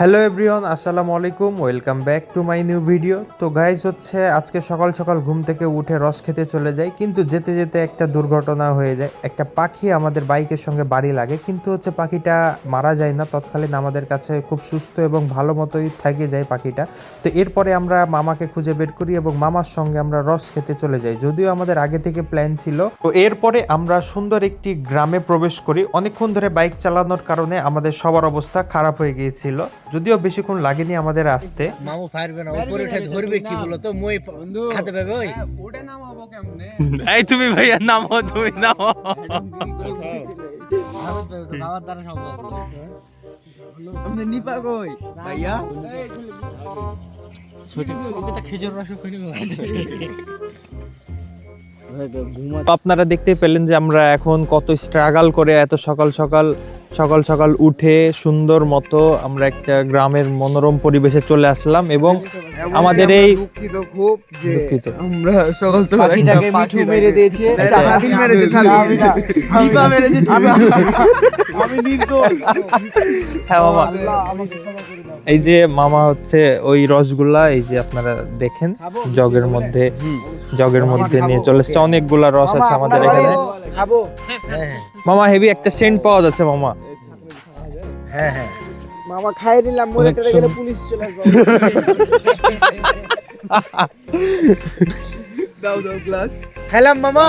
Hello everyone, আসসালামু আলাইকুম, welcome back to my new video. তো গাইজ হচ্ছে আজকে সকাল সকাল ঘুম থেকে উঠে রস খেতে চলে যাই, কিন্তু যেতে যেতে একটা দুর্ঘটনা হয়ে যায়। একটা পাখি আমাদের বাইকের সঙ্গে বাড়ি লাগে, কিন্তু হচ্ছে পাখিটা মারা যায় না, তৎকালীন আমাদের কাছে খুব সুস্থ এবং ভালো মতোই থেকে যায় পাখিটা। তো এরপরে আমরা মামাকে খুঁজে বের করি এবং মামার সঙ্গে আমরা রস খেতে চলে যাই, যদিও আমাদের আগে থেকে প্ল্যান ছিল। তো এরপরে আমরা সুন্দর একটি গ্রামে প্রবেশ করি। অনেকক্ষণ ধরে বাইক চালানোর কারণে আমাদের সবার অবস্থা খারাপ হয়ে গিয়েছিল, যদিও বেশিক্ষণ লাগেনি আমাদের আসতে। মামু পারবে না, উপরে উঠে ধরবে কি বলো তো, মই হাতে পাবে ওই ওটা নামাবো কেমনে? এই তুমি ভাইয়া নামো, তুমি নামো। আমার দ্বারা সম্ভব না। আমি নিপা কই ভাইয়া? ছোট ওকে তো খেজুর রস করে আপনারা দেখতে পেলেন যে আমরা এখন কত স্ট্রাগল করে এত সকাল সকাল উঠে সুন্দর মতো আমরা একটা গ্রামের মনোরম পরিবেশে চলে আসলাম। এবং আমাদের এই দুঃখিত খুব যে দুঃখিত। আমরা সকাল সকাল পাখিটাকে মিঠু মেরে দিয়েছে। স্বাধীন মেরেছে, স্বাধীন নিপা মেরেছে। আমি নির্দোষ। হ্যাঁ মামা, এই যে মামা হচ্ছে ওই রসগুলা, এই যে আপনারা দেখেন জগের মধ্যে নিয়ে চলে এসেছে। অনেকগুলা রস আছে আমাদের এখানে। খাবো। মামা হেভি একটা সেন্ট পাওয়া যাচ্ছে মামা। হ্যাঁ হ্যাঁ মামা খাই দিলাম, মরে টরে গেলে পুলিশ চলে আসবে। দাও গ্লাস। খেলাম মামা।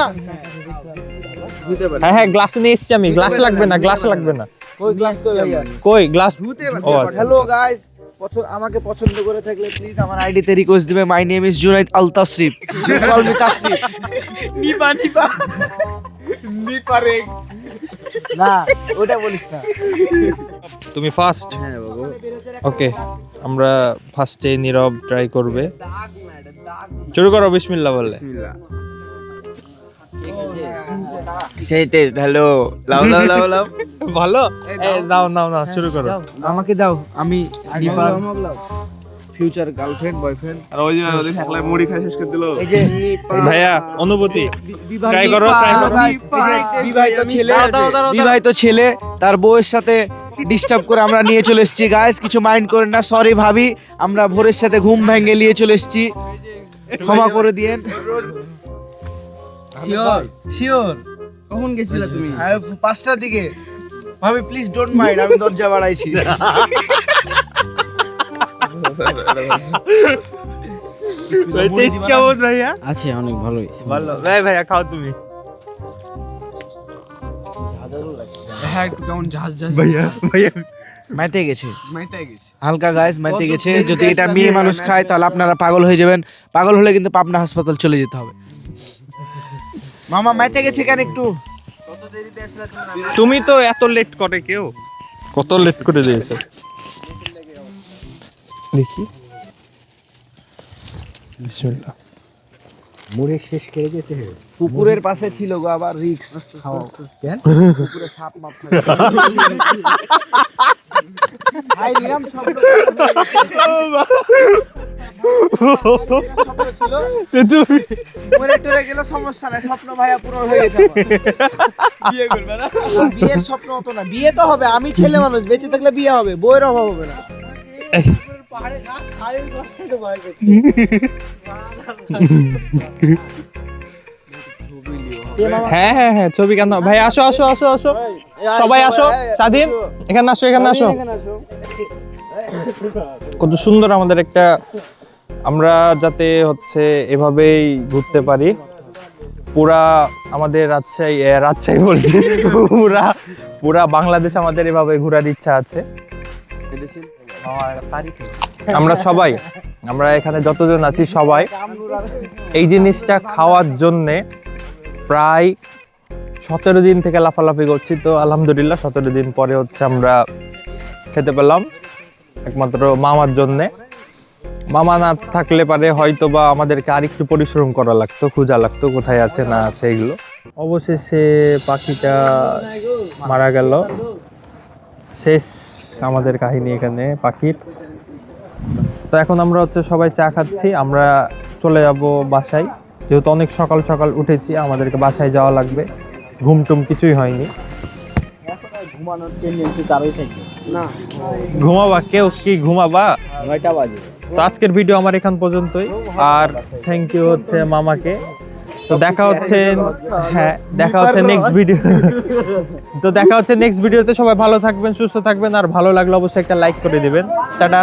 হ্যাঁ গ্লাস নিয়ে এসেছি আমি। গ্লাস লাগবে না। ওই গ্লাস তো ভাইয়া। কই গ্লাস? ও আচ্ছা। হ্যালো গাইস, আমাকে পছন্দ করে থাকলে প্লিজ আমার আইডিতে রিকোয়েস্ট দিবে। My name is Junaid Al Tasrif, call me Tasrif. নিপা রে। না ওটা বলিস না। তুমি ফার্স্ট? হ্যাঁ বাবু। ওকে, আমরা ফার্স্টে নীরব ট্রাই করবে। শুরু করো বিসমিল্লাহ বললে। সেই টেস্ট। হ্যালো, লাও লাও লাও লাও। ভালো। নাও শুরু করো। আমাকে দাও, আমি নিপার ফিউচার গার্লফ্রেন্ড বয়ফ্রেন্ড। আর ওই যে ওদের একলা মুড়ি খাই শেষ করে দিল। এই যে ভাইয়া অনুভূতি ট্রাই করো। বিবাহিত ছেলে তার বউয়ের সাথে ডিস্টার্ব করে আমরা নিয়ে চলে এসেছি। গাইস কিছু মাইন্ড করেন না, সরি ভাবি, আমরা ভোরের সাথে ঘুম ভেঙে নিয়ে চলে এসেছি, ক্ষমা করে দিয়েন। শিওর কখন গেছিলা তুমি? 5টার দিকে। ভাবি প্লিজ ডোন্ট মাইন্ড, আমি দরজা বাড়াইছি। টেস্ট কেমন ভাইয়া? আছে অনেক ভালোই। ভালো। ভাইয়া খাও তুমি। হ্যাঁ একটু কেমন ঝাঁজ ভাইয়া মাইতে গেছে মাইতে গেছে। হালকা, গাইস মাইতে গেছে। যদি এটা মেয়ে মানুষ খায় তাহলে আপনারা পাগল হয়ে যাবেন। পাগল হলে কিন্তু পাবনা হাসপাতাল চলে যেতে হবে। মামা মাইতে গেছে কেন একটু? তুমি তো এত লেট করে কেউ? কত লেট করে দিয়েছো দেখি। বিসমিল্লাহ। মুড়ে শেষ করে যেতে হবে। পুকুরের পাশে ছিল গো, আবার রিস্ক খাওয়া। কেন? পুকুরে সাপ মাপ থাকে। ভাই নিলাম শব্দ ছিল। তুমি মরে টরে গেল সমস্যা নাই, স্বপ্ন ভাইয়া পূরণ হয়ে গেছে আমার। বিয়ে করবে না? বিয়ের স্বপ্ন হতো না, বিয়ে তো হবে। আমি ছেলে মানুষ, বেঁচে থাকলে বিয়ে হবে, বইয়ের অভাব হবে না। হ্যাঁ ছবি কেন ভাই? আসো সবাই আসো। স্বাধীন এখানে আসো। কত সুন্দর আমাদের একটা, আমরা যাতে হচ্ছে এভাবেই ঘুরতে পারি। পুরা আমাদের রাজশাহী বলছি, পুরা বাংলাদেশ আমাদের এভাবে ঘোরার ইচ্ছা আছে। আমরা এখানে যতজন আছি সবাই এই জিনিসটা খাওয়ার জন্যে প্রায় 17 দিন থেকে লাফালাফি করছি। তো আলহামদুলিল্লাহ 17 দিন পরে হচ্ছে আমরা খেতে পেলাম, একমাত্র মামার জন্যে। মামা না থাকলে পারে হয়তো বা আমাদেরকে আরেকটু পরিশ্রম করা লাগতো, খোঁজা লাগতো কোথায় আছে না আছে এগুলো। অবশেষে পাখিটা মারা গেল। শেষ আমাদের কাহিনী এখানে পাখির। তো এখন আমরা হচ্ছে সবাই চা খাচ্ছি, আমরা চলে যাব বাসায়, যেহেতু অনেক সকাল উঠেছি, আমাদেরকে বাসায় যাওয়া লাগবে। ঘুম টুম কিছুই হয়নি। ঘুমানোর টেন্ডেন্সি তারই থাকে। ঘুমাবা? কেউ কি ঘুমাবা? 9টা বাজে। তো আজকের ভিডিও আমার এখান পর্যন্তই। আর থ্যাংক ইউ হচ্ছে মামাকে। তো দেখা হচ্ছে, হ্যাঁ দেখা হচ্ছে নেক্সট ভিডিও। তো দেখা হচ্ছে নেক্সট ভিডিওতে। সবাই ভালো থাকবেন, সুস্থ থাকবেন, আর ভালো লাগলে অবশ্যই একটা লাইক করে দিবেন। টাটা।